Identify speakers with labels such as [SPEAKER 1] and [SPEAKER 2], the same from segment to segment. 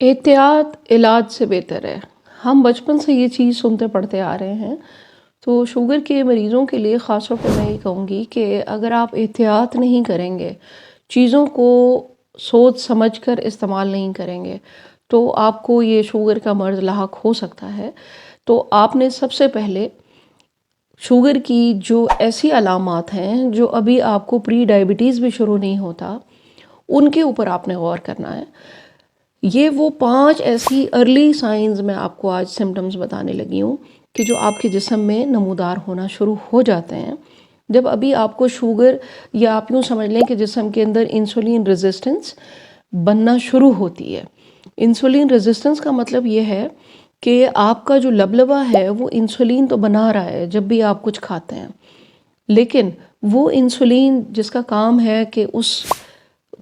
[SPEAKER 1] احتیاط علاج سے بہتر ہے۔ ہم بچپن سے یہ چیز سنتے پڑھتے آ رہے ہیں، تو شوگر کے مریضوں کے لیے خاص طور پہ میں یہ کہوں گی کہ اگر آپ احتیاط نہیں کریں گے، چیزوں کو سوچ سمجھ کر استعمال نہیں کریں گے، تو آپ کو یہ شوگر کا مرض لاحق ہو سکتا ہے۔ تو آپ نے سب سے پہلے شوگر کی جو ایسی علامات ہیں جو ابھی آپ کو پری ڈائبٹیز بھی شروع نہیں ہوتا، ان کے اوپر آپ نے غور کرنا ہے۔ یہ وہ 5 ایسی ارلی سائنز میں آپ کو آج سمٹمز بتانے لگی ہوں کہ جو آپ کے جسم میں نمودار ہونا شروع ہو جاتے ہیں جب ابھی آپ کو شوگر، یا آپ یوں سمجھ لیں کہ جسم کے اندر انسولین ریزسٹنس بننا شروع ہوتی ہے۔ انسولین ریزسٹنس کا مطلب یہ ہے کہ آپ کا جو لبلبا ہے وہ انسولین تو بنا رہا ہے جب بھی آپ کچھ کھاتے ہیں، لیکن وہ انسولین جس کا کام ہے کہ اس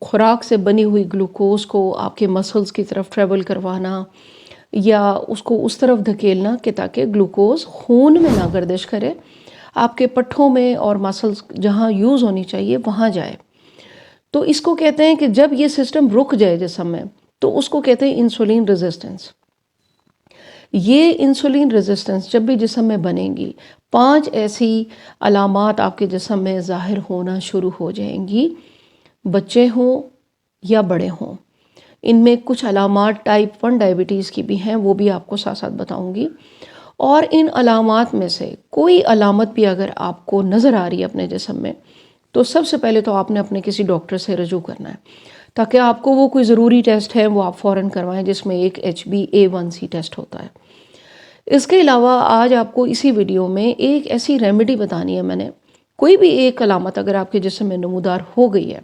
[SPEAKER 1] خوراک سے بنی ہوئی گلوکوز کو آپ کے مسلز کی طرف ٹریول کروانا یا اس کو اس طرف دھکیلنا کہ تاکہ گلوکوز خون میں نہ گردش کرے، آپ کے پٹھوں میں اور مسلز جہاں یوز ہونی چاہیے وہاں جائے۔ تو اس کو کہتے ہیں کہ جب یہ سسٹم رک جائے جسم میں تو اس کو کہتے ہیں انسولین ریزسٹنس۔ یہ انسولین ریزسٹنس جب بھی جسم میں بنے گی، 5 ایسی علامات آپ کے جسم میں ظاہر ہونا شروع ہو جائیں گی، بچے ہوں یا بڑے ہوں۔ ان میں کچھ علامات ٹائپ 1 ڈائبٹیز کی بھی ہیں، وہ بھی آپ کو ساتھ ساتھ بتاؤں گی۔ اور ان علامات میں سے کوئی علامت بھی اگر آپ کو نظر آ رہی ہے اپنے جسم میں، تو سب سے پہلے تو آپ نے اپنے کسی ڈاکٹر سے رجوع کرنا ہے تاکہ آپ کو وہ کوئی ضروری ٹیسٹ ہے وہ آپ فوراً کروائیں، جس میں ایک HbA1c ٹیسٹ ہوتا ہے۔ اس کے علاوہ آج آپ کو اسی ویڈیو میں ایک ایسی ریمیڈی بتانی ہے میں نے۔ کوئی بھی ایک علامت اگر آپ کے جسم میں نمودار ہو گئی ہے،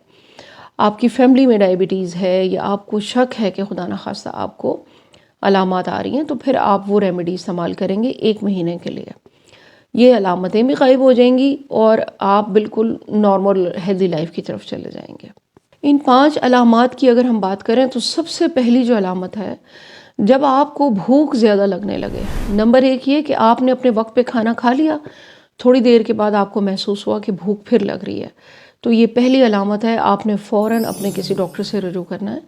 [SPEAKER 1] آپ کی فیملی میں ڈائبٹیز ہے یا آپ کو شک ہے کہ خدا نخواستہ آپ کو علامات آ رہی ہیں، تو پھر آپ وہ ریمیڈی استعمال کریں گے 1 مہینے کے لیے۔ یہ علامتیں بھی غائب ہو جائیں گی اور آپ بالکل نارمل ہیلدی لائف کی طرف چلے جائیں گے۔ ان 5 علامات کی اگر ہم بات کریں تو سب سے پہلی جو علامت ہے، جب آپ کو بھوک زیادہ لگنے لگے۔ نمبر 1 یہ کہ آپ نے اپنے وقت پہ کھانا کھا لیا، تھوڑی دیر کے بعد آپ کو محسوس ہوا کہ بھوک پھر لگ رہی ہے، تو یہ پہلی علامت ہے، آپ نے فوراً اپنے کسی ڈاکٹر سے رجوع کرنا ہے۔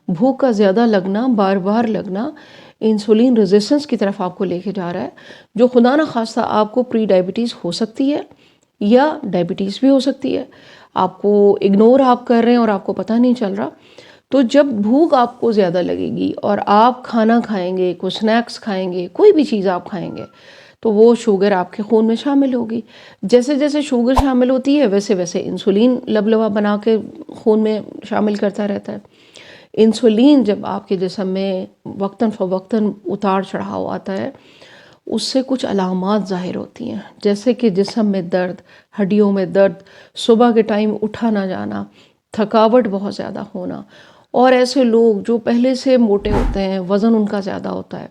[SPEAKER 1] بھوک کا زیادہ لگنا، بار بار لگنا، انسولین ریزسٹنس کی طرف آپ کو لے کے جا رہا ہے، جو خدا نخواستہ آپ کو پری ڈائبٹیز ہو سکتی ہے یا ڈائبٹیز بھی ہو سکتی ہے۔ آپ کو اگنور آپ کر رہے ہیں اور آپ کو پتہ نہیں چل رہا۔ تو جب بھوک آپ کو زیادہ لگے گی اور آپ کھانا کھائیں گے، کوئی سنیکس کھائیں گے، کوئی بھی چیز آپ کھائیں گے، تو وہ شوگر آپ کے خون میں شامل ہوگی۔ جیسے جیسے شوگر شامل ہوتی ہے ویسے ویسے انسولین لبلبا بنا کے خون میں شامل کرتا رہتا ہے۔ انسولین جب آپ کے جسم میں وقتاً فوقتاً اتار چڑھاؤ آتا ہے، اس سے کچھ علامات ظاہر ہوتی ہیں، جیسے کہ جسم میں درد، ہڈیوں میں درد، صبح کے ٹائم اٹھا نہ جانا، تھکاوٹ بہت زیادہ ہونا، اور ایسے لوگ جو پہلے سے موٹے ہوتے ہیں، وزن ان کا زیادہ ہوتا ہے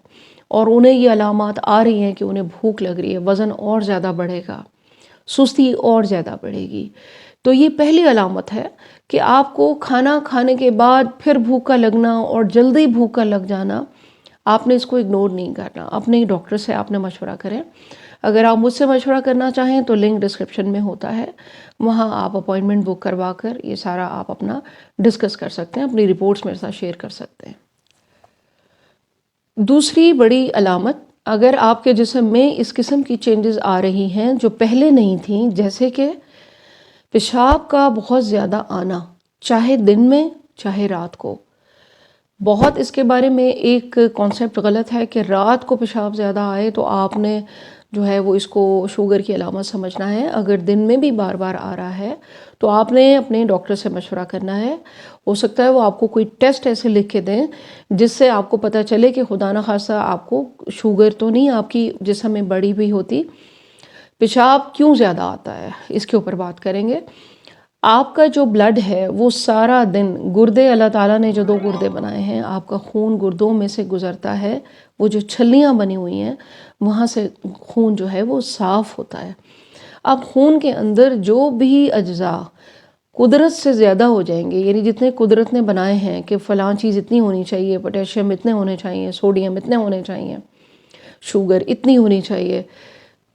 [SPEAKER 1] اور انہیں یہ علامات آ رہی ہیں کہ انہیں بھوک لگ رہی ہے، وزن اور زیادہ بڑھے گا، سستی اور زیادہ بڑھے گی، تو یہ پہلی علامت ہے کہ آپ کو کھانا کھانے کے بعد پھر بھوک کا لگنا اور جلدی بھوک کا لگ جانا۔ آپ نے اس کو اگنور نہیں کرنا، اپنے ڈاکٹر سے آپ نے مشورہ کریں۔ اگر آپ مجھ سے مشورہ کرنا چاہیں تو لنک ڈسکرپشن میں ہوتا ہے، وہاں آپ اپوائنٹمنٹ بک کروا کر یہ سارا آپ اپنا ڈسکس کر سکتے ہیں، اپنی رپورٹس میرے ساتھ شیئر کر سکتے ہیں۔ دوسری بڑی علامت، اگر آپ کے جسم میں اس قسم کی چینجز آ رہی ہیں جو پہلے نہیں تھیں، جیسے کہ پیشاب کا بہت زیادہ آنا، چاہے دن میں چاہے رات کو۔ بہت اس کے بارے میں ایک کانسیپٹ غلط ہے کہ رات کو پیشاب زیادہ آئے تو آپ نے جو ہے وہ اس کو شوگر کی علامت سمجھنا ہے۔ اگر دن میں بھی بار بار آ رہا ہے تو آپ نے اپنے ڈاکٹر سے مشورہ کرنا ہے۔ ہو سکتا ہے وہ آپ کو کوئی ٹیسٹ ایسے لکھ کے دیں جس سے آپ کو پتہ چلے کہ خدا نخواستہ آپ کو شوگر تو نہیں آپ کی جسم میں بڑھی ہوئی ہوتی۔ پیشاب کیوں زیادہ آتا ہے اس کے اوپر بات کریں گے۔ آپ کا جو بلڈ ہے وہ سارا دن، گردے اللہ تعالیٰ نے جو 2 گردے بنائے ہیں، آپ کا خون گردوں میں سے گزرتا ہے، وہ جو چھلیاں بنی ہوئی ہیں وہاں سے خون جو ہے وہ صاف ہوتا ہے۔ اب خون کے اندر جو بھی اجزاء قدرت سے زیادہ ہو جائیں گے، یعنی جتنے قدرت نے بنائے ہیں کہ فلاں چیز اتنی ہونی چاہیے، پوٹیشیم اتنے ہونے چاہیے، سوڈیم اتنے ہونے چاہیے، شوگر اتنی ہونی چاہیے،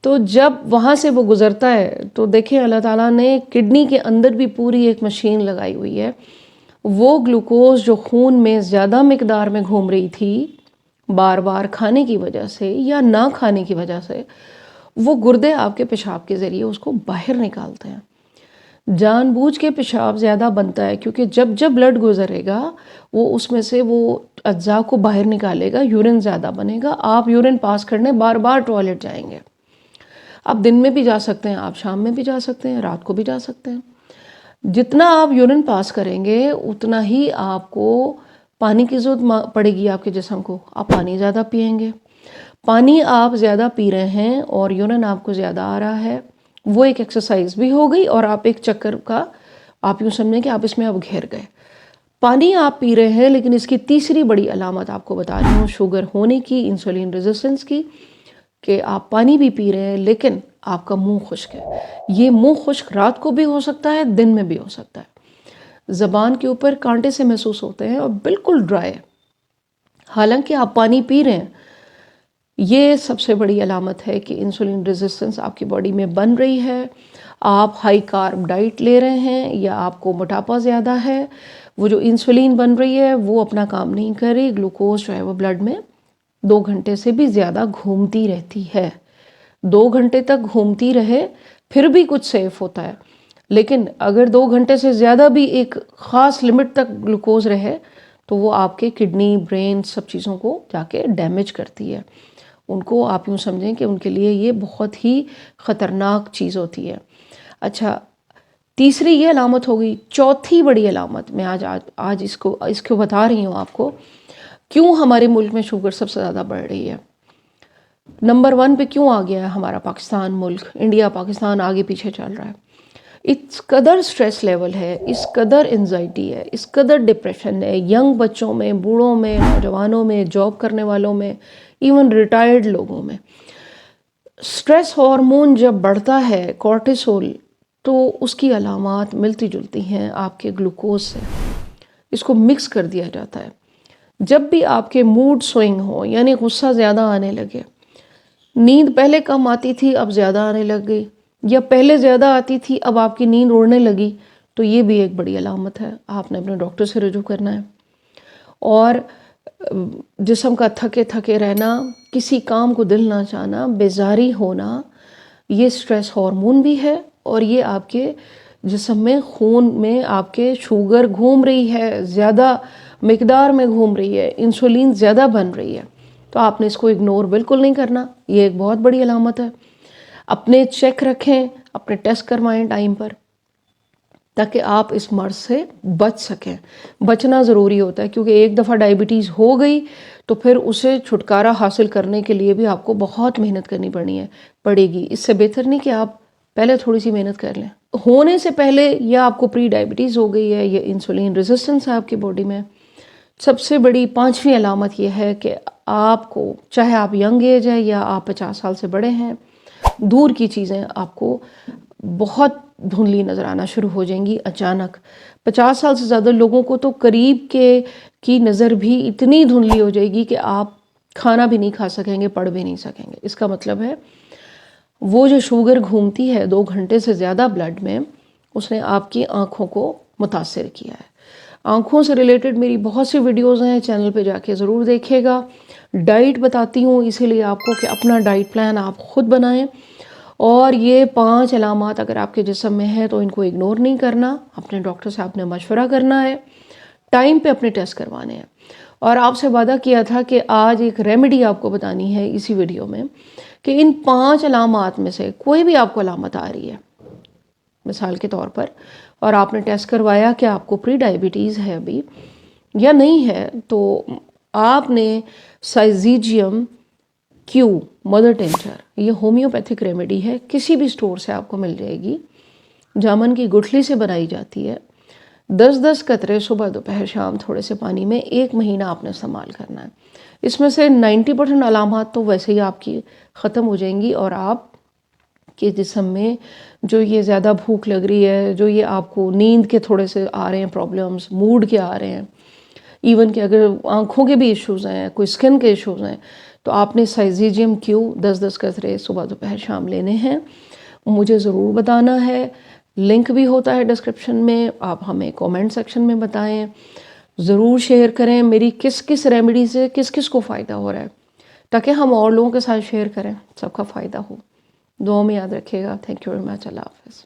[SPEAKER 1] تو جب وہاں سے وہ گزرتا ہے تو دیکھیں اللہ تعالیٰ نے کڈنی کے اندر بھی پوری ایک مشین لگائی ہوئی ہے، وہ گلوکوز جو خون میں زیادہ مقدار میں گھوم رہی تھی بار بار کھانے کی وجہ سے یا نہ کھانے کی وجہ سے، وہ گردے آپ کے پیشاب کے ذریعے اس کو باہر نکالتے ہیں۔ جان بوجھ کے پیشاب زیادہ بنتا ہے کیونکہ جب جب بلڈ گزرے گا وہ اس میں سے وہ اجزاء کو باہر نکالے گا، یورین زیادہ بنے گا، آپ یورین پاس کرنے بار بار ٹوائلٹ جائیں گے۔ آپ دن میں بھی جا سکتے ہیں، آپ شام میں بھی جا سکتے ہیں، رات کو بھی جا سکتے ہیں۔ جتنا آپ یورین پاس کریں گے اتنا ہی آپ کو پانی کی ضرورت پڑے گی آپ کے جسم کو، آپ پانی زیادہ پئیں گے۔ پانی آپ زیادہ پی رہے ہیں اور یورین آپ کو زیادہ آ رہا ہے، وہ ایک ایکسرسائز بھی ہو گئی اور آپ ایک چکر کا آپ یوں سمجھیں کہ آپ اس میں اب گھر گئے۔ پانی آپ پی رہے ہیں، لیکن اس کی تیسری بڑی علامت آپ کو بتا رہی ہوں شوگر ہونے کی، انسولین ریزسٹنس کی، کہ آپ پانی بھی پی رہے ہیں لیکن آپ کا منہ خشک ہے۔ یہ منہ خشک رات کو بھی ہو سکتا ہے، دن میں بھی ہو سکتا ہے۔ زبان کے اوپر کانٹے سے محسوس ہوتے ہیں اور بالکل ڈرائی ہے، حالانکہ آپ پانی پی رہے ہیں۔ یہ سب سے بڑی علامت ہے کہ انسولین ریزسٹنس آپ کی باڈی میں بن رہی ہے۔ آپ ہائی کارب ڈائٹ لے رہے ہیں یا آپ کو موٹاپا زیادہ ہے، وہ جو انسولین بن رہی ہے وہ اپنا کام نہیں کر رہی، گلوکوز جو ہے وہ بلڈ میں 2 گھنٹے سے بھی زیادہ گھومتی رہتی ہے۔ 2 گھنٹے تک گھومتی رہے پھر بھی کچھ سیف ہوتا ہے، لیکن اگر 2 گھنٹے سے زیادہ بھی ایک خاص لمٹ تک گلوکوز رہے تو وہ آپ کے کڈنی، برین، سب چیزوں کو جا کے ڈیمیج کرتی ہے۔ ان کو آپ یوں سمجھیں کہ ان کے لیے یہ بہت ہی خطرناک چیز ہوتی ہے۔ اچھا، تیسری یہ علامت ہو گئی۔ چوتھی بڑی علامت میں آج اس کو بتا رہی ہوں آپ کو، کیوں ہمارے ملک میں شوگر سب سے زیادہ بڑھ رہی ہے۔ نمبر 1 پہ کیوں آ گیا ہے ہمارا پاکستان ملک، انڈیا پاکستان آگے پیچھے چل رہا ہے۔ اس قدر سٹریس لیول ہے، اس قدر انزائٹی ہے، اس قدر ڈپریشن ہے، ینگ بچوں میں، بوڑھوں میں، نوجوانوں میں، جاب کرنے والوں میں، ایون ریٹائرڈ لوگوں میں۔ سٹریس ہارمون جب بڑھتا ہے کورٹیسول، تو اس کی علامات ملتی جلتی ہیں آپ کے گلوکوز سے، اس کو مکس کر دیا جاتا ہے۔ جب بھی آپ کے موڈ سوئنگ ہو، یعنی غصہ زیادہ آنے لگے، نیند پہلے کم آتی تھی اب زیادہ آنے لگ گئی، یا پہلے زیادہ آتی تھی اب آپ کی نیند اڑنے لگی، تو یہ بھی ایک بڑی علامت ہے، آپ نے اپنے ڈاکٹر سے رجوع کرنا ہے۔ اور جسم کا تھکے تھکے رہنا، کسی کام کو دل نہ چاہنا، بیزاری ہونا، یہ سٹریس ہارمون بھی ہے، اور یہ آپ کے جسم میں، خون میں آپ کے شوگر گھوم رہی ہے، زیادہ مقدار میں گھوم رہی ہے، انسولین زیادہ بن رہی ہے، تو آپ نے اس کو اگنور بالکل نہیں کرنا۔ یہ ایک بہت بڑی علامت ہے۔ اپنے چیک رکھیں، اپنے ٹیسٹ کروائیں ٹائم پر، تاکہ آپ اس مرض سے بچ سکیں۔ بچنا ضروری ہوتا ہے، کیونکہ ایک دفعہ ڈائبٹیز ہو گئی تو پھر اسے چھٹکارا حاصل کرنے کے لیے بھی آپ کو بہت محنت کرنی پڑے گی۔ اس سے بہتر نہیں کہ آپ پہلے تھوڑی سی محنت کر لیں۔ ہونے سے پہلے یا آپ کو پری ڈائبٹیز ہو گئی ہے یا انسولین ریزسٹنس ہے آپ کی باڈی میں، سب سے بڑی 5ویں علامت یہ ہے کہ آپ کو، چاہے آپ ینگ ایج ہے یا آپ 50 سال سے بڑے ہیں، دور کی چیزیں آپ کو بہت دھندلی نظر آنا شروع ہو جائیں گی اچانک۔ 50 سال سے زیادہ لوگوں کو تو قریب کی نظر بھی اتنی دھندلی ہو جائے گی کہ آپ کھانا بھی نہیں کھا سکیں گے، پڑھ بھی نہیں سکیں گے۔ اس کا مطلب ہے وہ جو شوگر گھومتی ہے 2 گھنٹے سے زیادہ بلڈ میں، اس نے آپ کی آنکھوں کو متاثر کیا ہے۔ آنکھوں سے ریلیٹڈ میری بہت سی ویڈیوز ہیں، چینل پہ جا کے ضرور دیکھیے گا۔ ڈائٹ بتاتی ہوں اسی لیے آپ کو کہ اپنا ڈائٹ پلان آپ خود بنائیں، اور یہ 5 علامات اگر آپ کے جسم میں ہے تو ان کو اگنور نہیں کرنا، اپنے ڈاکٹر سے آپ نے مشورہ کرنا ہے، ٹائم پہ اپنے ٹیسٹ کروانے ہیں۔ اور آپ سے وعدہ کیا تھا کہ آج ایک ریمیڈی آپ کو بتانی ہے اسی ویڈیو میں، کہ ان 5 علامات میں سے کوئی بھی آپ کو علامت آ رہی ہے مثال کے طور پر، اور آپ نے ٹیسٹ کروایا کہ آپ کو پری ڈائبٹیز ہے ابھی یا نہیں ہے، تو آپ نے سائزیجیم کیو مدر ٹینچر، یہ ہومیوپیتھک ریمیڈی ہے، کسی بھی سٹور سے آپ کو مل جائے گی، جامن کی گٹھلی سے بنائی جاتی ہے۔ 10 قطرے صبح دوپہر شام تھوڑے سے پانی میں 1 مہینہ آپ نے استعمال کرنا ہے۔ اس میں سے 90% علامات تو ویسے ہی آپ کی ختم ہو جائیں گی، اور آپ کے جسم میں جو یہ زیادہ بھوک لگ رہی ہے، جو یہ آپ کو نیند کے تھوڑے سے آ رہے ہیں پرابلمز، موڈ کے آ رہے ہیں، ایون کہ اگر آنکھوں کے بھی ایشوز ہیں، کوئی سکن کے ایشوز ہیں، تو آپ نے سائزیجیم کیو 10 قطرے صبح دوپہر شام لینے ہیں۔ مجھے ضرور بتانا ہے لنک بھی ہوتا ہے ڈسکرپشن میں، آپ ہمیں کومنٹ سیکشن میں بتائیں، ضرور شیئر کریں میری کس کس ریمیڈی سے کس کس کو فائدہ ہو رہا ہے، تاکہ ہم اور لوگوں کے ساتھ شیئر کریں، سب کا فائدہ ہو۔ دعاؤں میں یاد رکھیے گا۔ Thank you very much. اللہ حافظ۔